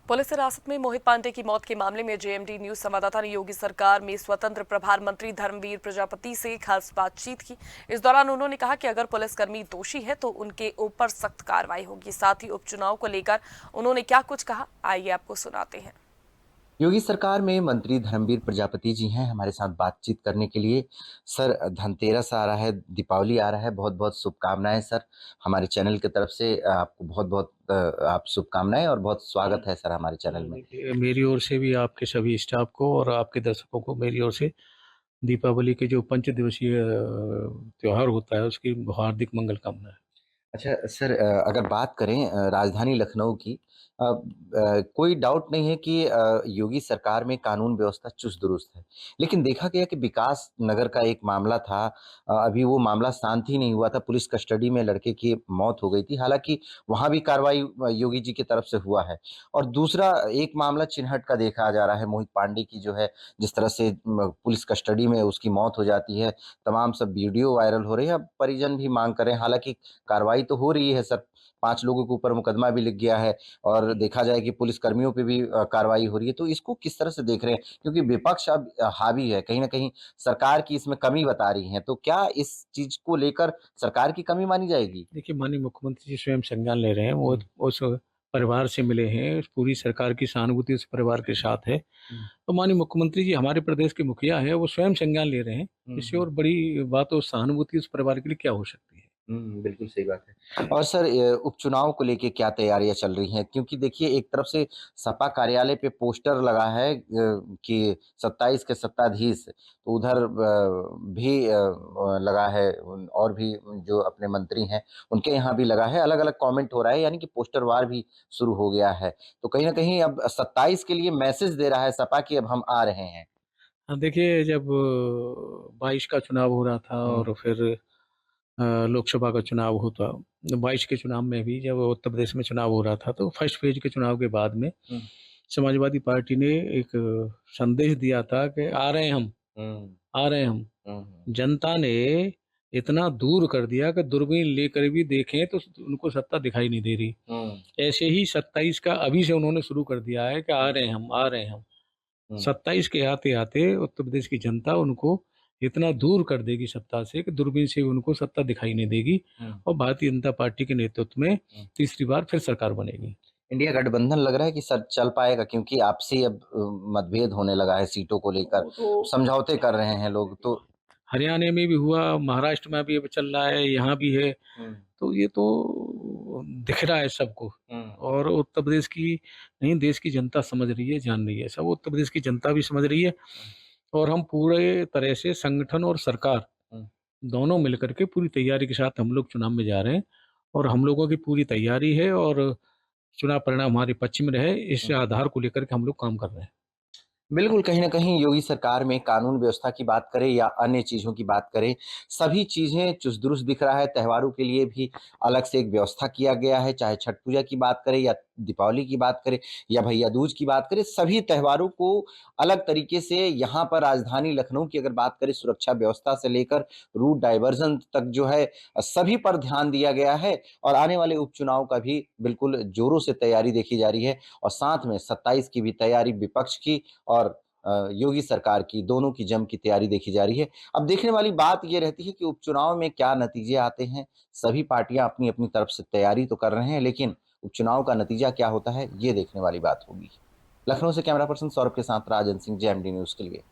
Police हिरासत में मोहित पांडे की मौत के मामले में जेएमडी न्यूज संवाददाता ने योगी सरकार में स्वतंत्र प्रभार मंत्री धर्मवीर प्रजापति से खास बातचीत की। इस दौरान उन्होंने कहा कि अगर पुलिसकर्मी दोषी है तो उनके ऊपर सख्त कार्रवाई होगी। साथ ही उपचुनाव को लेकर उन्होंने क्या कुछ कहा, आइए आपको सुनाते हैं। योगी सरकार में मंत्री धर्मवीर प्रजापति जी हैं हमारे साथ बातचीत करने के लिए। सर, धनतेरस आ रहा है, दीपावली आ रहा है, बहुत-बहुत शुभकामनाएँ सर। हमारे चैनल की तरफ से आपको बहुत-बहुत आप शुभकामनाएँ और बहुत स्वागत है सर हमारे चैनल में। देखिए, मेरी ओर से भी आपके सभी स्टाफ को और आपके दर्शकों को मेरी ओर से दीपावली के जो पंच दिवसीय त्योहार होता है उसकी हार्दिक मंगल कामनाएं। अच्छा सर, अगर बात करें राजधानी लखनऊ की, कोई डाउट नहीं है कि योगी सरकार में कानून व्यवस्था चुस्त-दुरुस्त है। लेकिन देखा गया कि विकास नगर का एक मामला था, अभी वो मामला शांत ही नहीं हुआ था, पुलिस कस्टडी में लड़के की मौत हो गई थी। हालाँकि वहाँ भी कार्रवाई योगी जी की तरफ से हुआ है। और दूसरा एक मामला चिनहट का देखा जा रहा है, मोहित पांडे की जो है, जिस तरह से पुलिस कस्टडी में उसकी मौत हो जाती है, तमाम सब वीडियो वायरल हो रही है। अब परिजन भी माँग कर रहे हैं, हालाँकि कार्रवाई तो हो रही है सर, 5 लोगों के ऊपर मुकदमा भी लिख गया है और देखा जाए कि पुलिसकर्मियों पे भी कार्रवाई हो रही है, तो इसको किस तरह से देख रहे हैं? क्योंकि विपक्ष अब हावी है, कहीं न कहीं सरकार की इसमें कमी बता रही हैं, तो क्या इस चीज़ को लेकर सरकार की कमी मानी जाएगी? देखिए, माननीय मुख्यमंत्री जी स्वयं संज्ञान ले रहे हैं। वो हुँ, उस परिवार से मिले हैं, पूरी सरकार की सहानुभूति उस परिवार के साथ है। हुँ, तो माननीय मुख्यमंत्री जी हमारे प्रदेश के मुखिया हैं, वो स्वयं संज्ञान ले रहे हैं। हुँ, इससे हुँ। और बड़ी बात और सहानुभूति उस परिवार के लिए क्या हो सकती है। बिल्कुल सही बात है। और सर, उपचुनाव को लेके क्या तैयारियाँ चल रही हैं? क्योंकि देखिए, एक तरफ से सपा कार्यालय पे पोस्टर लगा है कि 27 के सत्ताधीश, तो उधर भी लगा है, और भी जो अपने मंत्री हैं, उनके यहाँ भी लगा है, अलग-अलग कमेंट हो रहा है, यानी कि पोस्टर वार भी शुरू हो गया है। तो कहीं न कहीं अब 27 के लिए मैसेज दे रहा है सपा कि अब हम आ रहे हैं। हाँ, देखिए, जब 22 का चुनाव हो रहा था हुँ, और फिर लोकसभा का चुनाव होता, 22 के चुनाव में भी जब उत्तर प्रदेश में चुनाव हो रहा था, तो फर्स्ट फेज के चुनाव के बाद में हुँ, समाजवादी पार्टी ने एक संदेश दिया था कि आ रहे हैं हम, हुँ, आ रहे हैं हम। हुँ, हुँ, जनता ने इतना दूर कर दिया कि दूरबीन लेकर भी देखें तो उनको सत्ता दिखाई नहीं दे रही। हुँ, ऐसे ही 27 का अभी से उन्होंने शुरू कर दिया है कि आ रहे हैं हम, आ रहे हैं हम। हुँ, 27 के आते-आते उत्तर प्रदेश की जनता उनको इतना दूर कर देगी सत्ता से कि दूरबीन से उनको सत्ता दिखाई नहीं देगी हुँ, और भारतीय जनता पार्टी के नेतृत्व में हुँ। तीसरी बार फिर सरकार बनेगी। इंडिया गठबंधन लग रहा है कि सर चल पाएगा, क्योंकि आपसी अब मतभेद होने लगा है सीटों को लेकर, वो तो समझौते कर रहे हैं लोग तो। हरियाणा में भी हुआ, महाराष्ट्र में भी अब चल रहा है, यहाँ भी है। हुँ, तो ये तो दिख रहा है सबको हुँ, और उत्तर प्रदेश की नहीं, देश की जनता समझ रही है, जान रही है। सब उत्तर प्रदेश की जनता भी समझ रही है हुँ, और हम पूरे तरह से संगठन और सरकार हुँ, दोनों मिलकर के पूरी तैयारी के साथ हम लोग चुनाव में जा रहे हैं और हम लोगों की पूरी तैयारी है और चुनाव परिणाम हमारे पक्ष में रहे, इस हुँ। आधार को लेकर के हम लोग काम कर रहे हैं। बिल्कुल, कहीं न कहीं योगी सरकार में कानून व्यवस्था की बात करें या अन्य चीज़ों की बात करें, सभी चीज़ें चुस्त-दुरुस्त दिख रहा है। त्योहारों के लिए भी अलग से एक व्यवस्था किया गया है, चाहे छठ पूजा की बात करें या दीपावली की बात करें या भैया दूज की बात करें, सभी त्योहारों को अलग तरीके से यहाँ पर राजधानी लखनऊ की अगर बात करें, सुरक्षा व्यवस्था से लेकर रूट डायवर्जन तक जो है, सभी पर ध्यान दिया गया है। और आने वाले उपचुनाव का भी बिल्कुल ज़ोरों से तैयारी देखी जा रही है और साथ में 27 की भी तैयारी विपक्ष की और योगी सरकार की, दोनों की जम की तैयारी देखी जा रही है। अब देखने वाली बात ये रहती है कि उपचुनाव में क्या नतीजे आते हैं। सभी पार्टियाँ अपनी-अपनी तरफ से तैयारी तो कर रहे हैं, लेकिन उपचुनाव का नतीजा क्या होता है, ये देखने वाली बात होगी। लखनऊ से कैमरा पर्सन सौरभ के साथ राजन सिंह, जेएमडी न्यूज़ के लिए।